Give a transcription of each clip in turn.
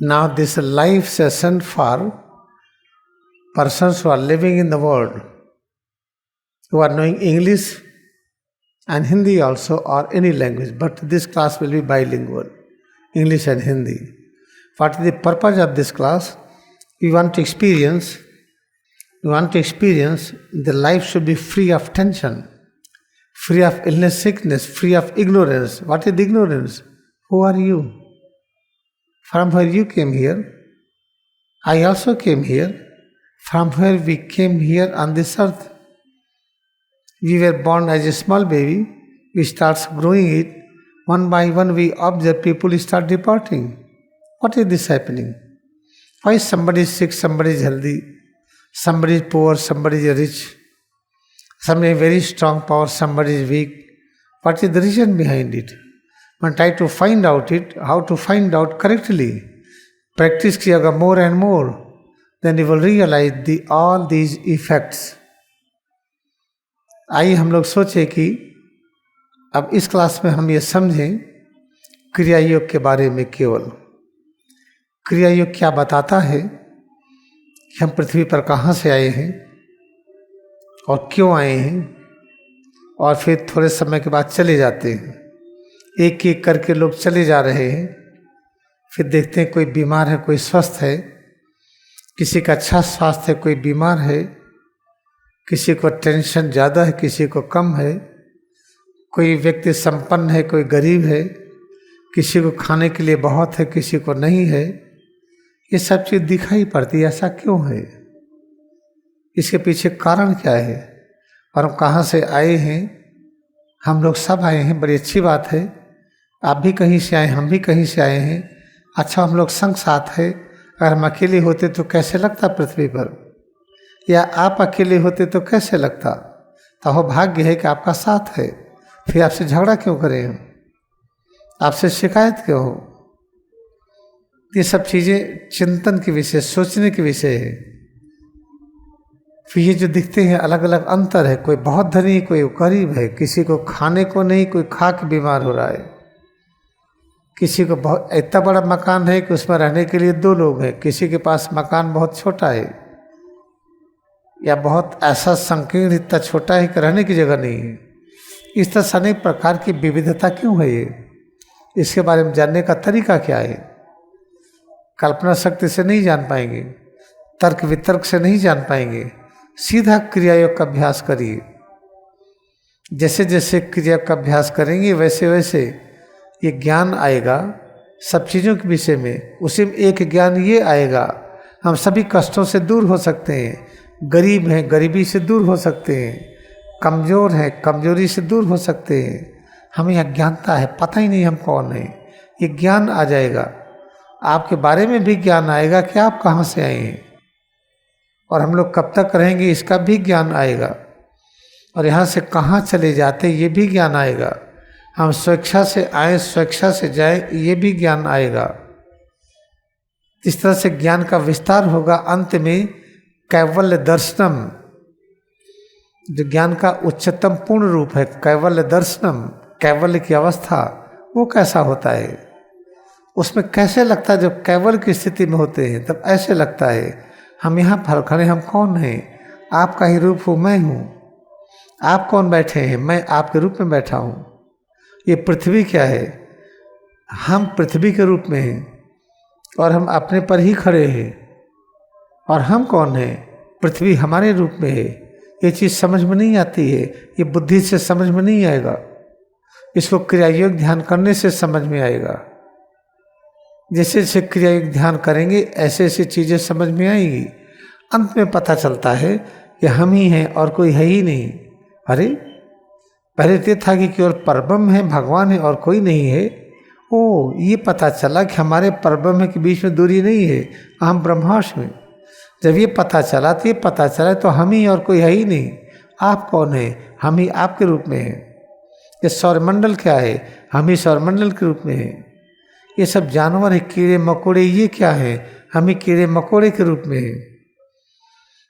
Now, this live session for persons who are living in the world, who are knowing English and Hindi also, or any language, but this class will be bilingual, English and Hindi. What is the purpose of this class? We want to experience the life should be free of tension, free of illness, sickness, free of ignorance. What is ignorance? Who are you? From where you came here, I also came here. From where we came here on this earth. We were born as a small baby, we start growing it. One by one we observe people start departing. What is this happening? Why somebody is sick, somebody is healthy, somebody is poor, somebody is rich, somebody has very strong power, somebody is weak. What is the reason behind it? When try to find out it, how to find out correctly. Practice किया more and more, then you will realize all these effects. आइए हम लोग सोचें कि अब इस class में हम ये समझें क्रिया योग के बारे में। केवल क्रिया योग क्या बताता है कि हम पृथ्वी पर कहाँ से आए हैं और क्यों आए हैं, और फिर थोड़े समय के बाद चले जाते हैं। एक एक करके लोग चले जा रहे हैं, फिर देखते हैं कोई बीमार है, कोई स्वस्थ है, किसी का अच्छा स्वास्थ्य है, कोई बीमार है, किसी को टेंशन ज़्यादा है, किसी को कम है, कोई व्यक्ति संपन्न है, कोई गरीब है, किसी को खाने के लिए बहुत है, किसी को नहीं है। ये सब चीज़ दिखाई पड़ती है। ऐसा क्यों है? इसके पीछे कारण क्या है और हम कहाँ से आए हैं? हम लोग सब आए हैं, बड़ी अच्छी बात है। आप भी कहीं से आए, हम भी कहीं से आए हैं। अच्छा, हम लोग संग साथ है। अगर हम अकेले होते तो कैसे लगता पृथ्वी पर, या आप अकेले होते तो कैसे लगता? तो वो भाग्य है कि आपका साथ है। फिर आपसे झगड़ा क्यों करें हम? आपसे शिकायत क्यों हो? ये सब चीज़ें चिंतन के विषय, सोचने के विषय है। फिर ये जो दिखते हैं अलग अलग अंतर है। कोई बहुत धनी, कोई गरीब है, किसी को खाने को नहीं, कोई खा के बीमार हो रहा है, किसी को बहुत इतना बड़ा मकान है कि उसमें रहने के लिए 2 लोग हैं, किसी के पास मकान बहुत छोटा है, या बहुत ऐसा संकीर्ण इतना छोटा है कि रहने की जगह नहीं है। इस तरह से अनेक प्रकार की विविधता क्यों है ये? इसके बारे में जानने का तरीका क्या है? कल्पना शक्ति से नहीं जान पाएंगे, तर्क वितर्क से नहीं जान पाएंगे। सीधा क्रिया योग का अभ्यास करिए। जैसे जैसे क्रिया का अभ्यास करेंगे वैसे वैसे ये ज्ञान आएगा सब चीज़ों के विषय में। उसी में एक ज्ञान ये आएगा, हम सभी कष्टों से दूर हो सकते हैं। गरीब हैं, गरीबी से दूर हो सकते हैं। कमज़ोर हैं, कमज़ोरी से दूर हो सकते हैं। हमें अज्ञानता है, पता ही नहीं हम कौन हैं। ये ज्ञान आ जाएगा। आपके बारे में भी ज्ञान आएगा कि आप कहाँ से आए हैं और हम लोग कब तक रहेंगे, इसका भी ज्ञान आएगा। और यहाँ से कहाँ चले जाते ये भी ज्ञान आएगा। हम स्वेच्छा से आए, स्वेच्छा से जाए, ये भी ज्ञान आएगा। इस तरह से ज्ञान का विस्तार होगा। अंत में कैवल्य दर्शनम, जो ज्ञान का उच्चतम पूर्ण रूप है, कैवल्य दर्शनम, कैवल्य की अवस्था, वो कैसा होता है? उसमें कैसे लगता है? जब कैवल्य की स्थिति में होते हैं तब ऐसे लगता है हम यहाँ पर खड़े, हम कौन हैं? आपका ही रूप हूँ, मैं हूँ। आप कौन बैठे हैं? मैं आपके रूप में बैठा हूँ। ये पृथ्वी क्या है? हम पृथ्वी के रूप में हैं और हम अपने पर ही खड़े हैं। और हम कौन हैं? पृथ्वी हमारे रूप में है। ये चीज़ समझ में नहीं आती है, ये बुद्धि से समझ में नहीं आएगा। इसको क्रिया योग ध्यान करने से समझ में आएगा। जैसे जैसे क्रिया योग ध्यान करेंगे ऐसे ऐसे चीज़ें समझ में आएंगी। अंत में पता चलता है कि हम ही हैं और कोई है ही नहीं। अरे पहले तो था कि केवल परब्रह्म है, भगवान है और कोई नहीं है। ओ, ये पता चला कि हमारे परब्रह्म के बीच में दूरी नहीं है, अहम ब्रह्मास्मि। जब ये पता चला तो ये पता चला तो हम ही और कोई है ही नहीं। आप कौन है? हम ही आपके रूप में हैं। ये सौरमंडल क्या है? हम ही सौरमंडल के रूप में हैं। ये सब जानवर है, कीड़े मकोड़े, ये क्या है? हम ही कीड़े मकोड़े के रूप में हैं।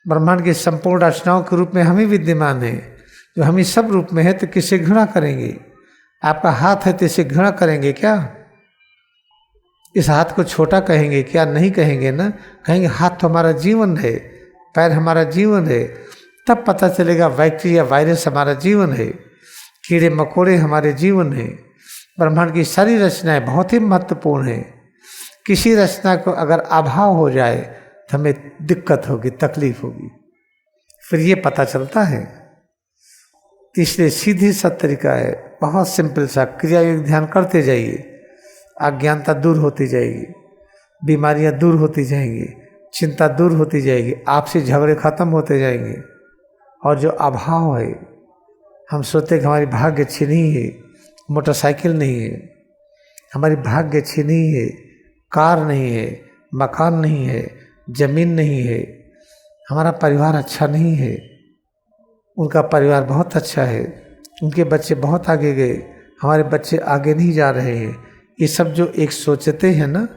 ब्रह्मांड की संपूर्ण रचनाओं के रूप में हम ही विद्यमान हैं। जो हम ही सब रूप में है तो किससे घृणा करेंगे? आपका हाथ है तो इसे घृणा करेंगे क्या? इस हाथ को छोटा कहेंगे क्या? नहीं कहेंगे ना, कहेंगे हाथ तो हमारा जीवन है, पैर हमारा जीवन है। तब पता चलेगा बैक्टीरिया वायरस हमारा जीवन है, कीड़े मकोड़े हमारे जीवन है। ब्रह्मांड की सारी रचनाएं बहुत ही महत्वपूर्ण है। किसी रचना को अगर अभाव हो जाए तो हमें दिक्कत होगी, तकलीफ होगी, फिर ये पता चलता है। इसलिए सीधी सा तरीका है, बहुत सिंपल सा, क्रिया योग ध्यान करते जाइए, अज्ञानता दूर होती जाएगी, बीमारियां दूर होती जाएंगी, चिंता दूर होती जाएगी, आपसी झगड़े खत्म होते जाएंगे। और जो अभाव है, हम सोचते कि हमारी भाग्य अच्छी नहीं है, मोटरसाइकिल नहीं है, हमारी भाग्य अच्छी नहीं है, कार नहीं है, मकान नहीं है, जमीन नहीं है, हमारा परिवार अच्छा नहीं है, उनका परिवार बहुत अच्छा है, उनके बच्चे बहुत आगे गए, हमारे बच्चे आगे नहीं जा रहे हैं। ये सब जो एक सोचते हैं ना,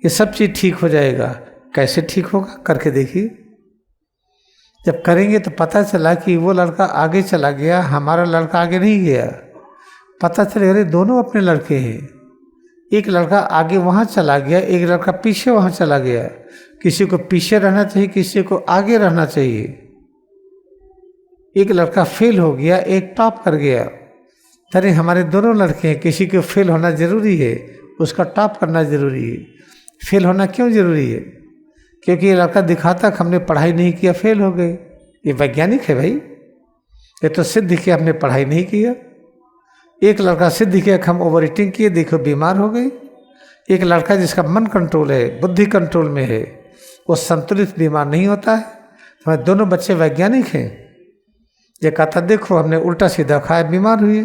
ये सब चीज़ ठीक हो जाएगा। कैसे ठीक होगा? करके देखिए। जब करेंगे तो पता चला कि वो लड़का आगे चला गया, हमारा लड़का आगे नहीं गया। पता चले अरे दोनों अपने लड़के हैं, एक लड़का आगे वहाँ चला गया, एक लड़का पीछे वहाँ चला गया। किसी को पीछे रहना चाहिए, किसी को आगे रहना चाहिए। एक लड़का फेल हो गया, एक टॉप कर गया। अरे हमारे दोनों लड़के हैं, किसी को फेल होना जरूरी है, उसका टॉप करना जरूरी है। फेल होना क्यों जरूरी है? क्योंकि ये लड़का दिखाता कि हमने पढ़ाई नहीं किया, फेल हो गए। ये वैज्ञानिक है भाई, ये तो सिद्ध किया हमने पढ़ाई नहीं किया। एक लड़का सिद्ध किया कि हम ओवर ईटिंग किए, देखो बीमार हो गई। एक लड़का जिसका मन कंट्रोल है, बुद्धि कंट्रोल में है, वो संतुलित बीमार नहीं होता है। हमारे दोनों बच्चे वैज्ञानिक हैं। ये कहता देखो हमने उल्टा सीधा खाया, बीमार हुए।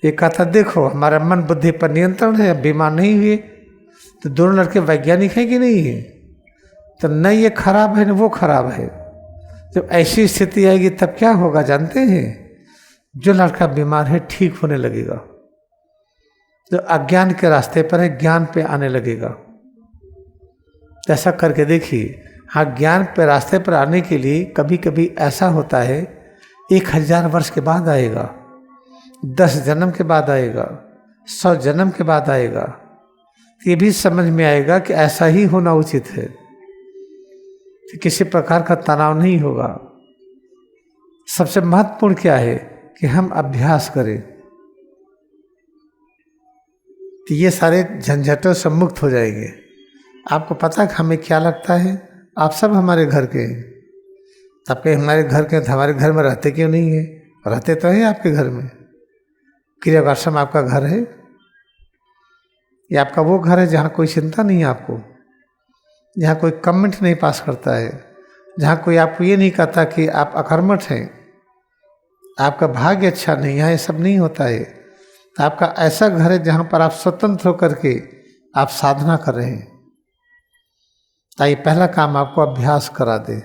ये कहता देखो हमारा मन बुद्धि पर नियंत्रण है, बीमार नहीं हुए। तो दोनों लड़के वैज्ञानिक हैं कि नहीं है? तो न ये खराब है न वो खराब है। जब ऐसी स्थिति आएगी तब क्या होगा जानते हैं? जो लड़का बीमार है ठीक होने लगेगा, जो अज्ञान के रास्ते पर है ज्ञान पे आने लगेगा। ऐसा करके देखिए। हाँ, ज्ञान पे रास्ते पर आने के लिए कभी कभी ऐसा होता है 1000 वर्ष के बाद आएगा, 10 जन्म के बाद आएगा, 100 जन्म के बाद आएगा। ये भी समझ में आएगा कि ऐसा ही होना उचित है, कि किसी प्रकार का तनाव नहीं होगा। सबसे महत्वपूर्ण क्या है कि हम अभ्यास करें, तो ये सारे झंझटों से मुक्त हो जाएंगे। आपको पता है कि हमें क्या लगता है? आप सब हमारे घर के हैं। तब कहीं हमारे घर के, तो हमारे घर में रहते क्यों नहीं है? रहते तो हैं आपके घर में। क्रियावाश्रम आपका घर है, ये आपका वो घर है जहाँ कोई चिंता नहीं है आपको, जहाँ कोई कमेंट नहीं पास करता है, जहाँ कोई आपको ये नहीं कहता कि आप अकर्मठ हैं, आपका भाग्य अच्छा नहीं है। ये सब नहीं होता है। आपका ऐसा घर है जहाँ पर आप स्वतंत्र होकर के आप साधना कर रहे हैं। ताकि पहला काम आपको अभ्यास करा दे।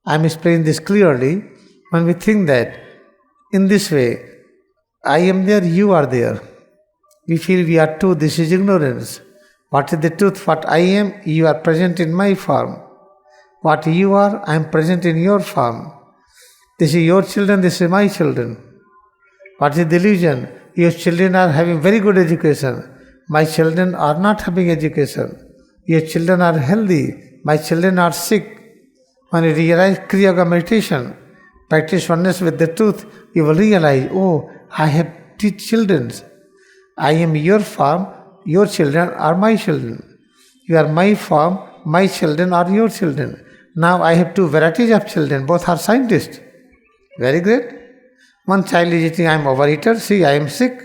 I am explaining this clearly. When we think that in this way, I am there, you are there, we feel we are two, this is ignorance. What is the truth? What I am, you are present in my form. What you are, I am present in your form. This is your children, this is my children. What is delusion? Your children are having very good education. My children are not having education. Your children are healthy. My children are sick. When you realize Kriya Yoga meditation, practice oneness with the truth, you will realize, oh, I have 2 children. I am your form. Your children are my children. You are my form, my children are your children. Now I have 2 varieties of children, both are scientists. Very great. One child is eating, I am overeater, see I am sick.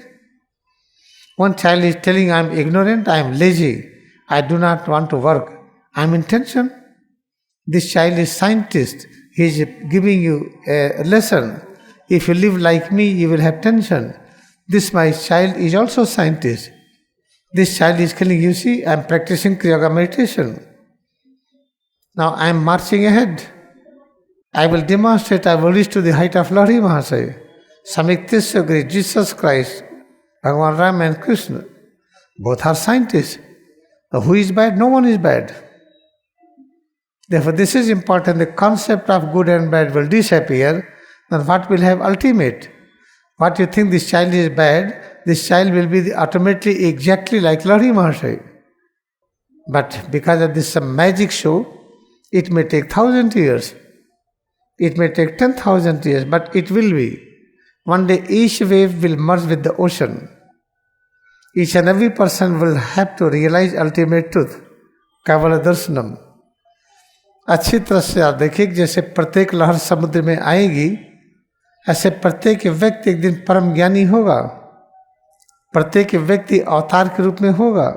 One child is telling I am ignorant, I am lazy, I do not want to work, I am in tension. This child is scientist, he is giving you a lesson. If you live like me, you will have tension. This my child is also scientist. This child is killing, you see, I am practicing Kriya Yoga meditation. Now I am marching ahead. I will demonstrate, I will reach to the height of Lahiri Mahasaya. Samiktisya Great, Jesus Christ, Bhagavan Ram and Krishna. Both are scientists. Now, who is bad? No one is bad. Therefore, this is important. The concept of good and bad will disappear. Then what will have ultimate? What you think this child is bad, this child will be ultimately exactly like Lahiri Mahasaya. But because of this magic show, it may take 1,000 years. It may take 10,000 years, but it will be. One day each wave will merge with the ocean. Each and every person will have to realize ultimate truth. केवल दर्शनम। अच्छी तरह से आप देखिए, जैसे प्रत्येक लहर समुद्र में आएगी, ऐसे प्रत्येक व्यक्ति एक दिन परम ज्ञानी होगा। प्रत्येक व्यक्ति अवतार के रूप में होगा।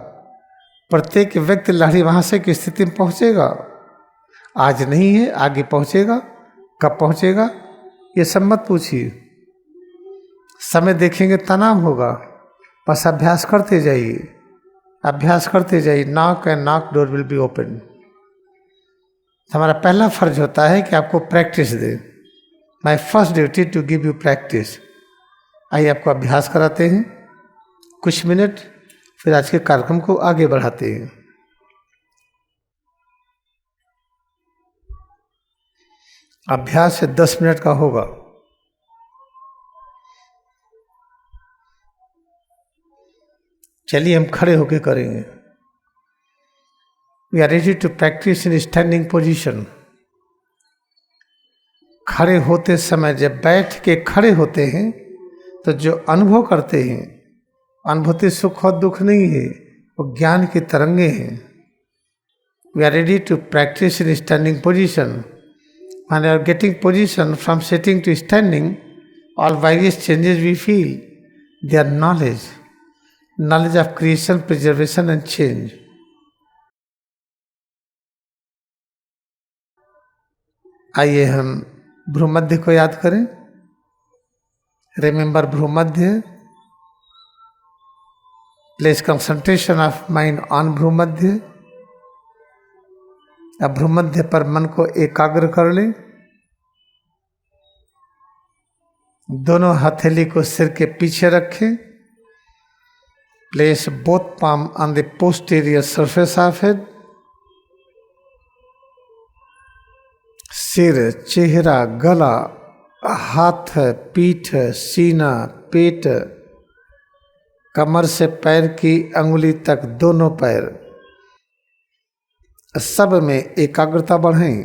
प्रत्येक व्यक्ति लहरी वहां की स्थिति में पहुंचेगा। आज नहीं है, आगे पहुंचेगा। कब पहुंचेगा ये सब मत पूछिए, समय देखेंगे तनाव होगा। बस अभ्यास करते जाइए, अभ्यास करते जाइए। Knock and knock door will be open. हमारा पहला फर्ज होता है कि आपको प्रैक्टिस दे। My first duty to give you practice. आइए आपको अभ्यास कराते हैं कुछ मिनट, फिर आज के कार्यक्रम को आगे बढ़ाते हैं। अभ्यास 10 मिनट का होगा। चलिए हम खड़े होकर करेंगे। We are ready to practice in standing position. खड़े होते समय जब बैठ के खड़े होते हैं तो जो अनुभव करते हैं, अनुभूति सुख और दुख नहीं है, वो ज्ञान की तरंगे हैं। We are ready to practice in standing position. When we are getting position from sitting to standing, all various changes we feel, they are knowledge, knowledge of creation, preservation and change. आइए हम भ्रूमध्य को याद करें। Remember भ्रूमध्य। Place concentration of mind on भ्रूमध्य। अब भ्रूमध्य पर मन को एकाग्र कर लें। दोनों हथेली को सिर के पीछे रखें। Place both palm on the posterior surface of head। सिर, चेहरा, गला, हाथ, पीठ, सीना, पेट, कमर से पैर की अंगुली तक दोनों पैर, सब में एकाग्रता बढ़ाएं।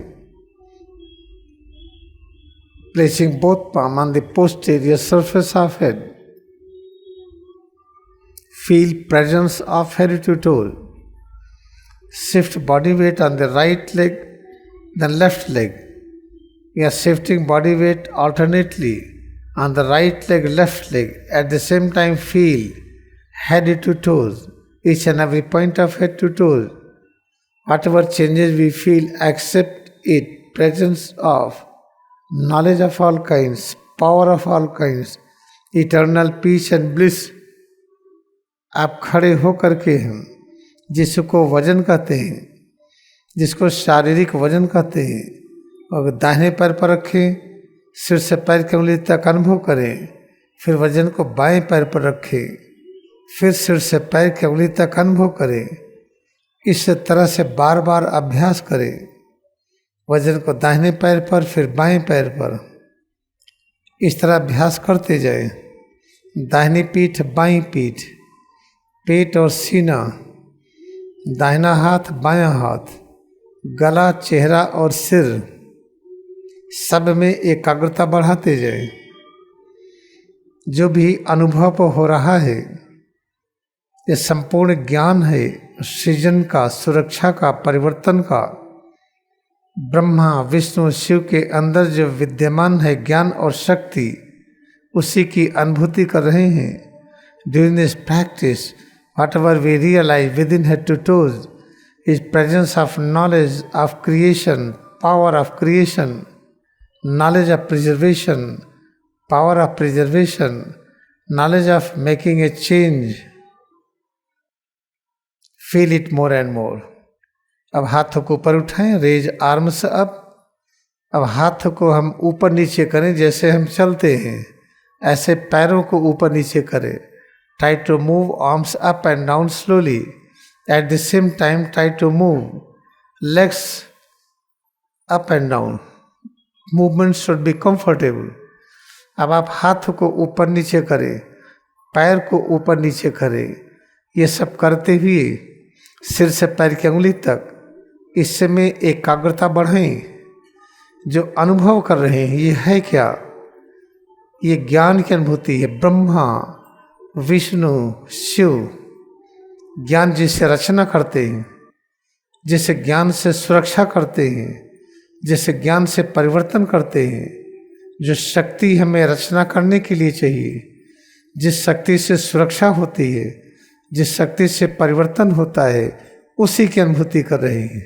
Placing both palm on the posterior surface of head। Feel presence of head to toe। Shift body weight on the right leg, then left leg। We are shifting body weight alternately on the right leg, left leg. At the same time, feel head to toes, each and every point of head to toes. Whatever changes we feel, accept it. Presence of knowledge of all kinds, power of all kinds, eternal peace and bliss। आप खड़े होकर के हैं, जिसको वजन कहते हैं, जिसको शारीरिक वजन कहते हैं, और दाहिने पैर पर रखें। सिर से पैर की उंगली तक अनुभव करें। फिर वजन को बाएं पैर पर रखें। फिर सिर से पैर की उंगली तक अनुभव करें। इस तरह से बार बार अभ्यास करें। वजन को दाहिने पैर पर, फिर बाएं पैर पर, इस तरह अभ्यास करते जाएं। दाहिनी पीठ, बाईं पीठ, पेट और सीना, दाहिना हाथ, बायां हाथ, गला, चेहरा और सिर, सब में एकाग्रता बढ़ाते जाएं। जो भी अनुभव हो रहा है, ये संपूर्ण ज्ञान है, सृजन का, सुरक्षा का, परिवर्तन का। ब्रह्मा, विष्णु, शिव के अंदर जो विद्यमान है ज्ञान और शक्ति, उसी की अनुभूति कर रहे हैं। During this practice, whatever we realize within head to toes is presence of knowledge of creation, power of creation, knowledge of preservation, power of preservation, knowledge of making a change. Feel it more and more. अब हाथों को ऊपर उठाएं, raise arms up. अब हाथों को हम ऊपर नीचे करें, जैसे हम चलते हैं ऐसे पैरों को ऊपर नीचे करें। Try to move arms up and down slowly. At the same time, try to move legs up and down. Movement should be comfortable. अब आप हाथों को ऊपर नीचे करें, पैर को ऊपर नीचे करें। ये सब करते हुए सिर से पैर की अंगुली तक, इससे में एकाग्रता बढ़ाएं। जो अनुभव कर रहे हैं ये है क्या? ये ज्ञान की अनुभूति है। ब्रह्मा, विष्णु, शिव, ज्ञान जिसे रचना करते हैं, जिसे ज्ञान से सुरक्षा करते हैं, जिसे ज्ञान से परिवर्तन करते हैं, जो शक्ति हमें रचना करने के लिए चाहिए, जिस शक्ति से सुरक्षा होती है, जिस शक्ति से परिवर्तन होता है, उसी की अनुभूति कर रहे हैं।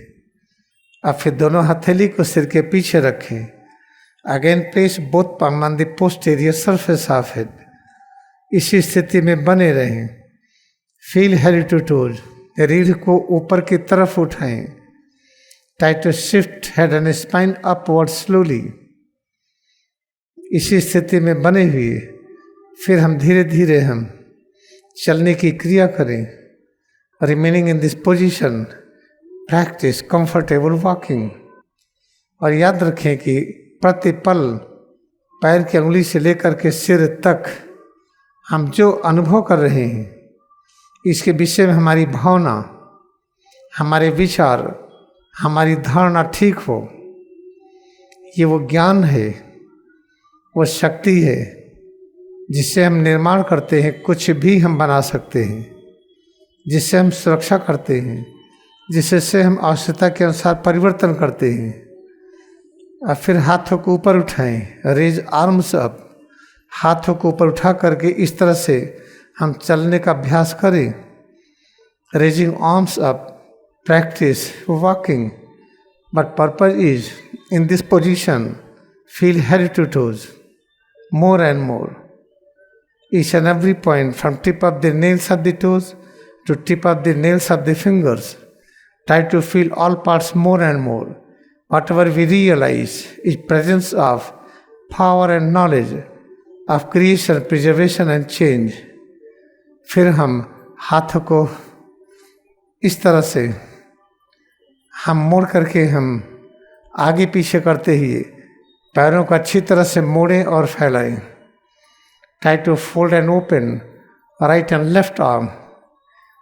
अब फिर दोनों हथेली को सिर के पीछे रखें। Again place both palm on the posterior surface of head। इसी स्थिति में बने रहें। फील हेड टू टोज, रीढ़ को ऊपर की तरफ उठाएं। Try to shift head and spine upward slowly. इसी स्थिति में बने हुए फिर हम धीरे धीरे हम चलने की क्रिया करें। Remaining in this position, practice comfortable walking. और याद रखें कि प्रतिपल पैर की अंगुली से लेकर के सिर तक हम जो अनुभव कर रहे हैं, इसके विषय में हमारी भावना, हमारे विचार, हमारी धारणा ठीक हो। ये वो ज्ञान है, वो शक्ति है जिससे हम निर्माण करते हैं। कुछ भी हम बना सकते हैं, जिससे हम सुरक्षा करते हैं, जिससे हम आवश्यकता के अनुसार परिवर्तन करते हैं। और फिर हाथों को ऊपर उठाएं। Raise arms up. हाथों को ऊपर उठा करके इस तरह से हम चलने का अभ्यास करें। Raising arms up, practice walking, but purpose is in this position feel head to toes more and more. Each and every point from tip of the nails of the toes to tip of the nails of the fingers. Try to feel all parts more and more. Whatever we realize is presence of power and knowledge of creation, preservation and change. फिर हम हाथों को इस तरह से हम मोड़ करके हम आगे पीछे करते हुए पैरों को अच्छी तरह से मोड़ें और फैलाएं। Try to fold and open right and left arm.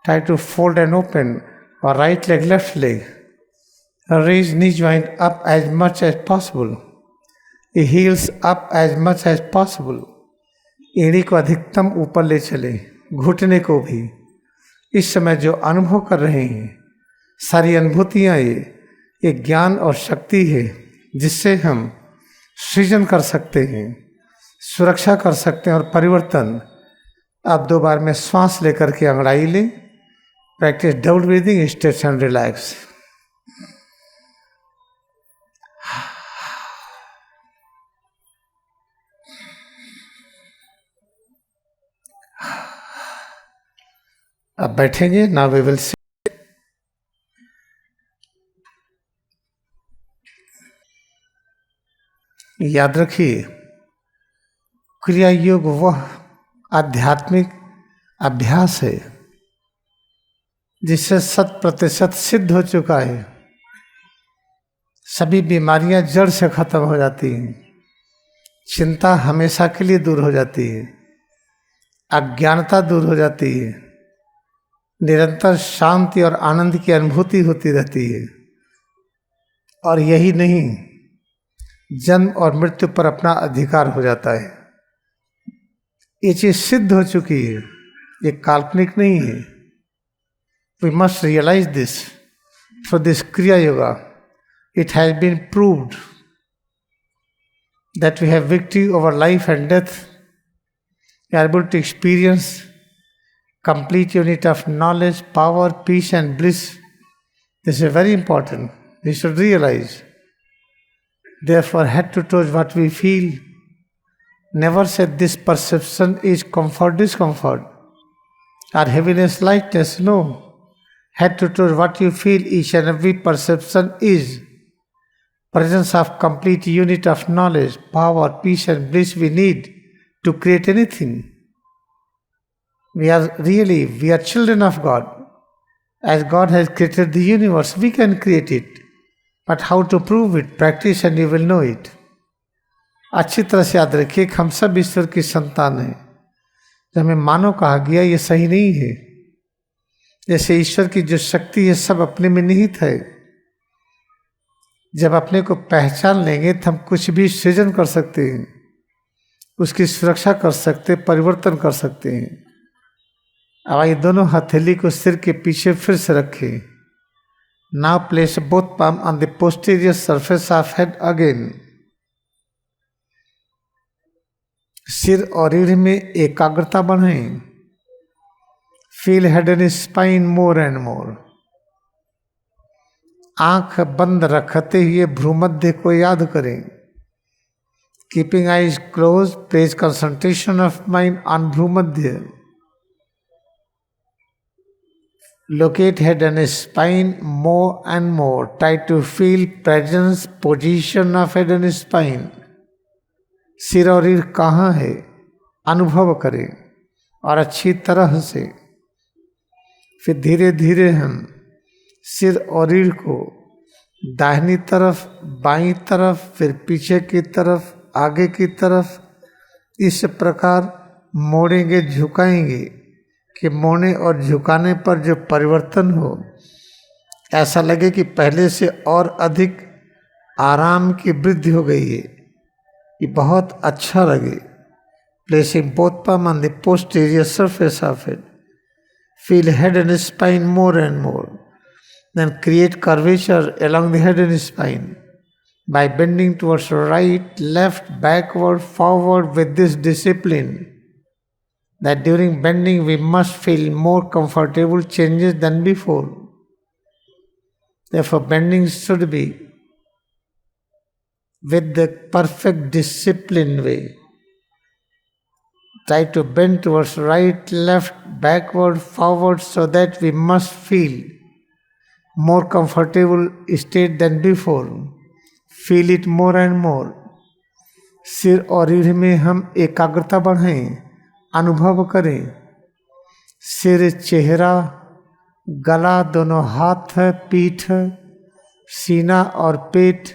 Try to fold and open और right leg left leg. Raise knee joint up as much as possible, heels up as much as possible. एड़ी को अधिकतम ऊपर ले चले, घुटने को भी। इस समय जो अनुभव कर रहे हैं, सारी अनुभूतियाँ ये ज्ञान और शक्ति है जिससे हम सृजन कर सकते हैं, सुरक्षा कर सकते हैं और परिवर्तन। अब 2 बार में श्वास लेकर के अंगड़ाई लें। Practice double breathing, stretch and relax. अब बैठेंगे। Now we will see. याद रखिए, क्रिया योग वह आध्यात्मिक अभ्यास है जिससे 100% सिद्ध हो चुका है। सभी बीमारियां जड़ से खत्म हो जाती हैं, चिंता हमेशा के लिए दूर हो जाती है, अज्ञानता दूर हो जाती है, निरंतर शांति और आनंद की अनुभूति होती रहती है। और यही नहीं, जन्म और मृत्यु पर अपना अधिकार हो जाता है। ये चीज सिद्ध हो चुकी है, ये काल्पनिक नहीं है। We must realise this through this Kriya yoga. It has been proved that we have victory over life and death. We are able to experience complete unit of knowledge, power, peace and bliss. This is very important. We should realize. Therefore, head to toes what we feel. Never say this perception is comfort, discomfort, or heaviness, lightness. No. Head to toes what you feel. Each and every perception is presence of complete unit of knowledge, power, peace and bliss we need to create anything. We are children of God. As God has created the universe, we can create it. But how to prove it? Practice and you will know it. अच्छी तरह से याद रखिए कि हम सब ईश्वर की संतान हैं। जब हमें मानव कहा गया, ये सही नहीं है। जैसे ईश्वर की जो शक्ति है सब अपने में निहित है। जब अपने को पहचान लेंगे तो हम कुछ भी सृजन कर सकते हैं, उसकी सुरक्षा कर सकते, परिवर्तन कर सकते हैं। अब ये दोनों हथेली को सिर के पीछे फिर से रखें। Now place both palm on the posterior surface of head again। सिर और रीढ़ में एकाग्रता बढ़ाएं। Feel head and spine more and more. आंख बंद रखते हुए भ्रूमध्य को याद करें। Keeping eyes close, place concentration of mind on भ्रूमध्य। Locate head and spine more and more. Try to feel presence, position of head and spine. सिर और रीढ़ कहाँ है अनुभव करें और अच्छी तरह से। फिर धीरे धीरे हम सिर और रीढ़ को दाहिनी तरफ, बाईं तरफ, फिर पीछे की तरफ, आगे की तरफ इस प्रकार मोड़ेंगे, झुकाएंगे कि मोड़ने और झुकाने पर जो परिवर्तन हो, ऐसा लगे कि पहले से और अधिक आराम की वृद्धि हो गई है, ये बहुत अच्छा लगे। Placing both palm on the posterior surface of it. Feel head and spine more and more. Then create curvature along the head and spine by bending towards right, left, backward, forward with this discipline, that during bending we must feel more comfortable changes than before. Therefore, bending should be with the perfect disciplined way. Try to bend towards right, left, backward, forward so that we must feel more comfortable state than before. Feel it more and more. सिर और रीढ़ में हम एकाग्रता बढ़ाएं, अनुभव करें। सिर, चेहरा, गला, दोनों हाथ, पीठ, सीना और पेट,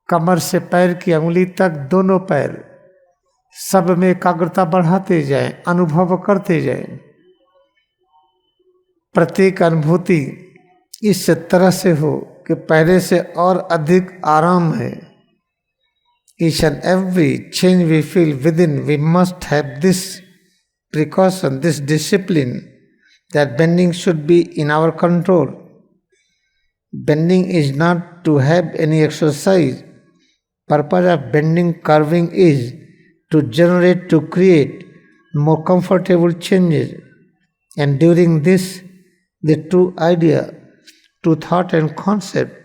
कमर से पैर की अंगुली तक दोनों पैर, सब में एकाग्रता बढ़ाते जाएं, अनुभव करते जाएं। प्रत्येक अनुभूति इस तरह से हो कि पहले से और अधिक आराम है। Each and every change we feel within, we must have this precaution, this discipline, that bending should be in our control. Bending is not to have any exercise. Purpose of bending, curving is to generate, to create more comfortable changes. And during this, the true idea, true thought and concept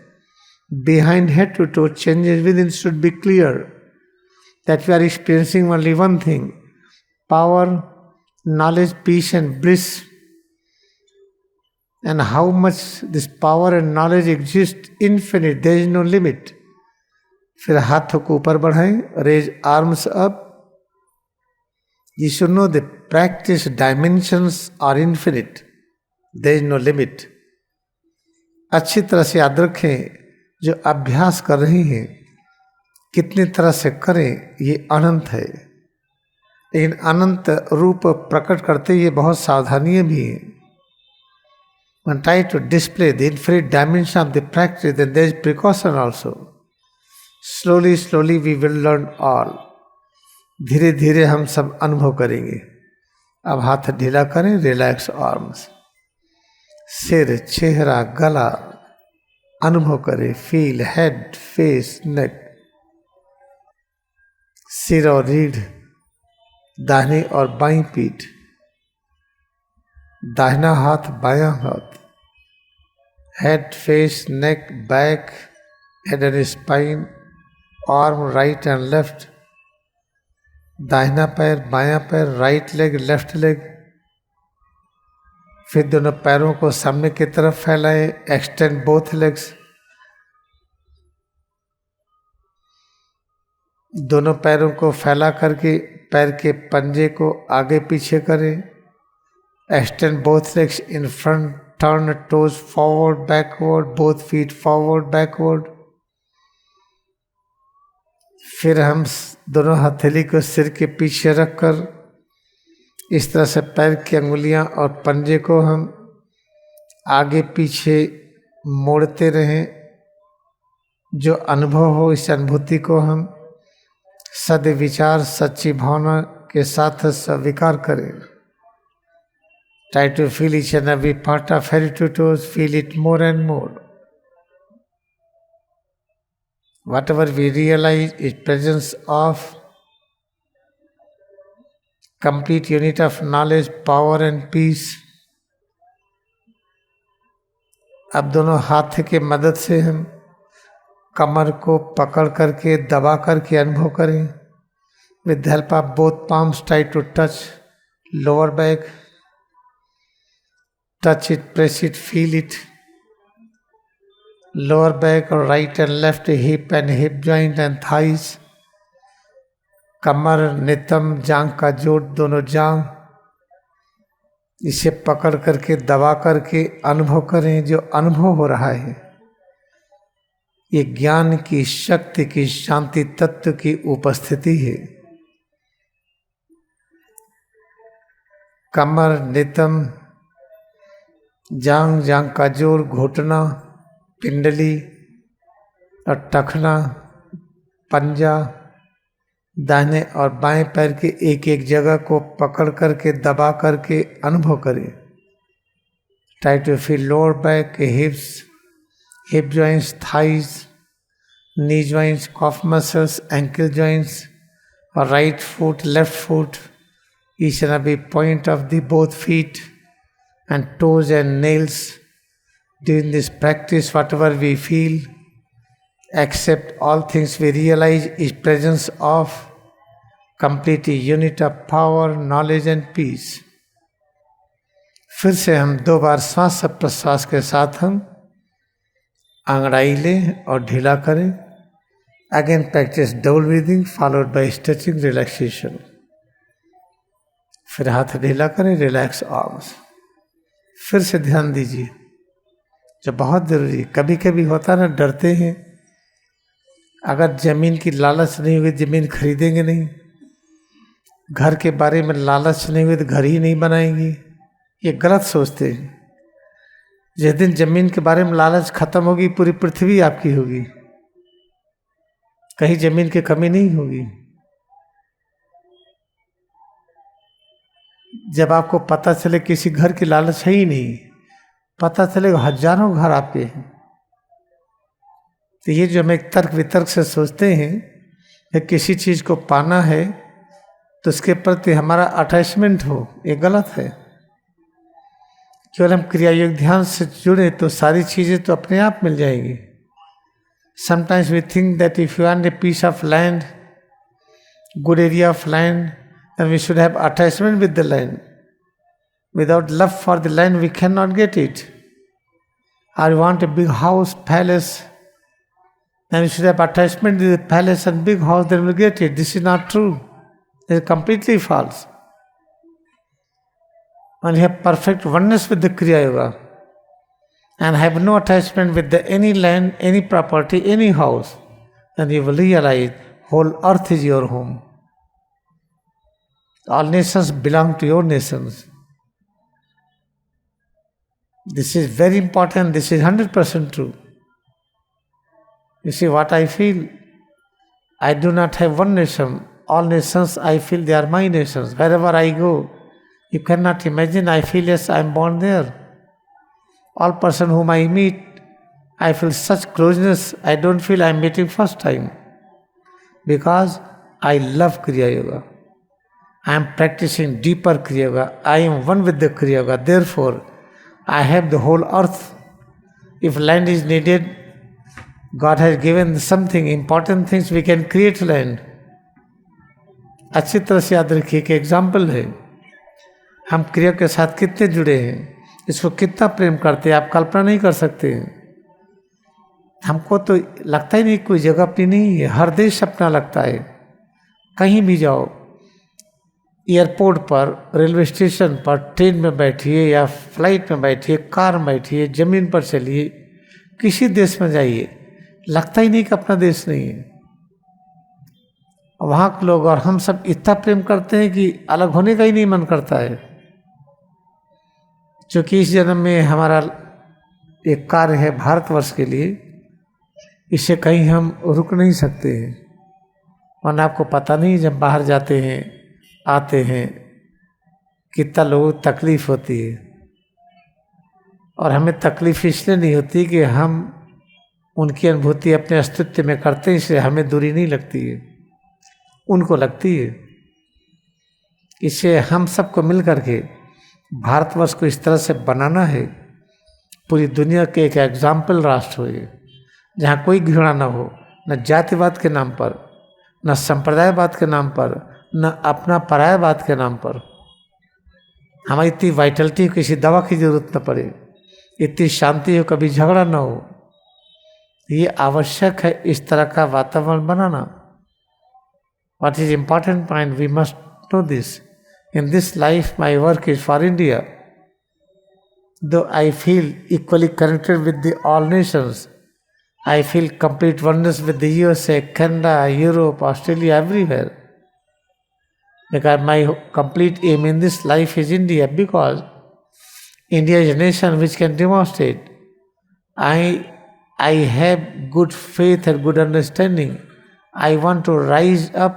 behind head to toe changes within should be clear, that we are experiencing only one thing: power, knowledge, peace and bliss. And how much this power and knowledge exists, infinite, there is no limit. फिर हाथों को ऊपर बढ़ाएं, raise arms up. You should know the practice dimensions are infinite, there is no limit. अच्छी तरह से याद रखें, जो अभ्यास कर रहे हैं कितनी तरह से करें, ये अनंत है, लेकिन अनंत रूप प्रकट करते ये बहुत सावधानियां भी हैं। When try to display the infinite dimension of the practice, then there is precaution also. Slowly, slowly we will learn all. धीरे धीरे हम सब अनुभव करेंगे। अब हाथ ढीला करें, रिलैक्स आर्म्स, सिर, चेहरा, गला अनुभव करें। फील हेड, फेस, नेक, सिर और रीढ़, दाहिनी और बाईं पीठ, दाहिना हाथ, बायां हाथ, head, face, neck, back, head and spine, arm, right and left, दाहिना पैर, बायां पैर, राइट लेग, लेफ्ट लेग। फिर दोनों पैरों को सामने की तरफ फैलाए, एक्सटेंड बोथ लेग्स। दोनों पैरों को फैला करके पैर के पंजे को आगे पीछे करें। Extend both legs in front, turn toes forward backward, both feet forward backward. फिर हम दोनों हथेली को सिर के पीछे रखकर इस तरह से पैर की अंगुलियां और पंजे को हम आगे पीछे मोड़ते रहें। जो अनुभव हो इस अनुभूति को हम सद्विचार सच्ची भावना के साथ स्वीकार करें। Try to feel each and every part of head to toes, feel it more and more. Whatever we realize is presence of complete unit of knowledge, power and peace। अब दोनों हाथ के मदद से हम कमर को पकड़ करके दबा करके अनुभव करें। With the help of both palms, try to touch lower back, touch it, press it, feel it। lower back or right and left hip and hip joint and thighs, कमर, नितंब, जांग का जोड़, दोनों जांग, इसे पकड़ करके दबा करके अनुभव करें। जो अनुभव हो रहा है ये ज्ञान की शक्ति की शांति तत्व की उपस्थिति है। कमर, नितंब, जांग, जांग का जोड़, घुटना, पिंडली और टखना, पंजा, दाहिने और बाएं पैर के एक एक जगह को पकड़ करके दबा करके अनुभव करें। Try to feel lower back, hips, hip joints, thighs, knee joints, calf muscles, ankle joints और right foot, left foot, each and every point of the both feet and toes and nails। During this practice, whatever we feel, accept all things we realize is presence of complete unit of power, knowledge and peace। फिर से हम 2 बार श्वास प्रश्वास के साथ हम अंगड़ाई लें और ढीला करें। Again practice double breathing followed by stretching relaxation. फिर हाथ ढीला करें, रिलैक्स आर्म्स। फिर से ध्यान दीजिए, जो बहुत जरूरी है। कभी कभी होता ना, डरते हैं, अगर जमीन की लालच नहीं हुई जमीन खरीदेंगे नहीं, घर के बारे में लालच नहीं हुई तो घर ही नहीं बनाएंगे। ये गलत सोचते हैं। जिस दिन जमीन के बारे में लालच खत्म होगी पूरी पृथ्वी आपकी होगी, कहीं जमीन की कमी नहीं होगी। जब आपको पता चले किसी घर की लालच है ही नहीं, पता चलेगा हजारों घर आपके हैं। तो ये जो हम एक तर्क वितर्क से सोचते हैं कि किसी चीज को पाना है तो उसके प्रति हमारा अटैचमेंट हो, ये गलत है। केवल हम क्रिया योग ध्यान से जुड़े तो सारी चीजें तो अपने आप मिल जाएंगी। Sometimes we think that if you want a piece of land, good area of land, then we should have attachment with the land। Without love for the land we cannot get it। Or you want a big house, palace, then you should have attachment with the palace and big house, then we'll get it। This is not true. This is completely false। When you have perfect oneness with the Kriya Yoga and have no attachment with any land, any property, any house, then you will realize whole earth is your home। All nations belong to your nations। This is very important. This is 100% true। You see what I feel? I do not have one nation. All nations I feel they are my nations। Wherever I go, you cannot imagine, I feel yes, I am born there। All person whom I meet, I feel such closeness, I don't feel I am meeting first time। Because I love Kriya Yoga। I am practicing deeper Kriya Yoga। I am one with the Kriya Yoga। Therefore, I have the whole earth। If land is needed, God has given something, important things, we can create land। अच्छी तरह से याद रखिए कि example है, हम क्रिया के साथ कितने जुड़े हैं, इसको कितना प्रेम करते हैं, आप कल्पना नहीं कर सकते। हमको तो लगता ही नहीं कोई जगह अपनी नहीं है, हर देश अपना लगता है। कहीं भी जाओ, एयरपोर्ट पर, रेलवे स्टेशन पर, ट्रेन में बैठिए या फ्लाइट में बैठिए, कार में बैठिए, जमीन पर चलिए, किसी देश में जाइए, लगता ही नहीं कि अपना देश नहीं है। वहाँ के लोग और हम सब इतना प्रेम करते हैं कि अलग होने का ही नहीं मन करता है। क्योंकि इस जन्म में हमारा एक कार्य है भारतवर्ष के लिए, इसे कहीं हम रुक नहीं सकते हैं। वरना आपको पता नहीं, जब बाहर जाते हैं आते हैं कितना लोगों को तकलीफ होती है। और हमें तकलीफ इसलिए नहीं होती कि हम उनकी अनुभूति अपने अस्तित्व में करते हैं, इसलिए हमें दूरी नहीं लगती है, उनको लगती है। इसे हम सबको मिल करके भारतवर्ष को इस तरह से बनाना है, पूरी दुनिया के एक एग्जाम्पल राष्ट्र हो ये, जहाँ कोई घृणा ना हो, न जातिवाद के नाम पर, न संप्रदायवाद के नाम पर, न अपना परायावाद के नाम पर। हमारी इतनी वाइटलिटी, किसी दवा की जरूरत न पड़े, इतनी शांति हो, कभी झगड़ा ना हो। ये आवश्यक है इस तरह का वातावरण बनाना। What is important point, we must know this. In this life, my work is for India. Though I feel equally connected with all nations, I feel complete oneness with the USA, Canada, Europe, Australia, everywhere. Because my complete aim in this life is India, because India is a nation which can demonstrate. I have good faith and good understanding. I want to rise up.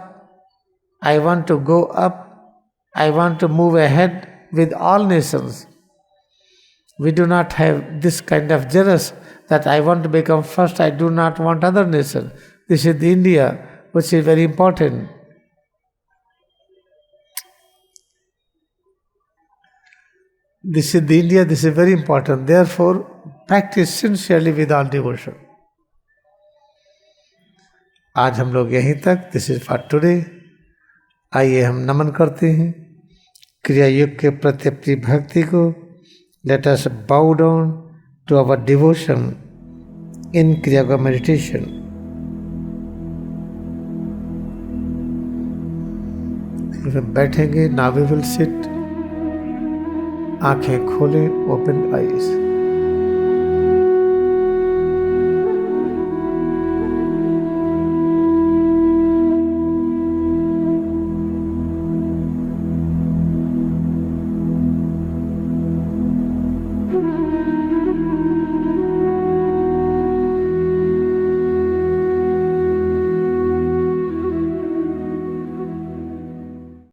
I want to go up. I want to move ahead with all nations. We do not have this kind of jealous that I want to become first, I do not want other nation. This is the India, which is very important. This is the India, this is very important. Therefore, practice sincerely with all devotion. आज हम लोग यहीं तक, this is for today. आइए हम नमन करते हैं क्रिया युग के प्रति अपनी भक्ति को। Let us bow down to our devotion in kriya का मेडिटेशन। बैठेंगे, नाउ वी विल सिट। आंखें खोलें, ओपन आईज।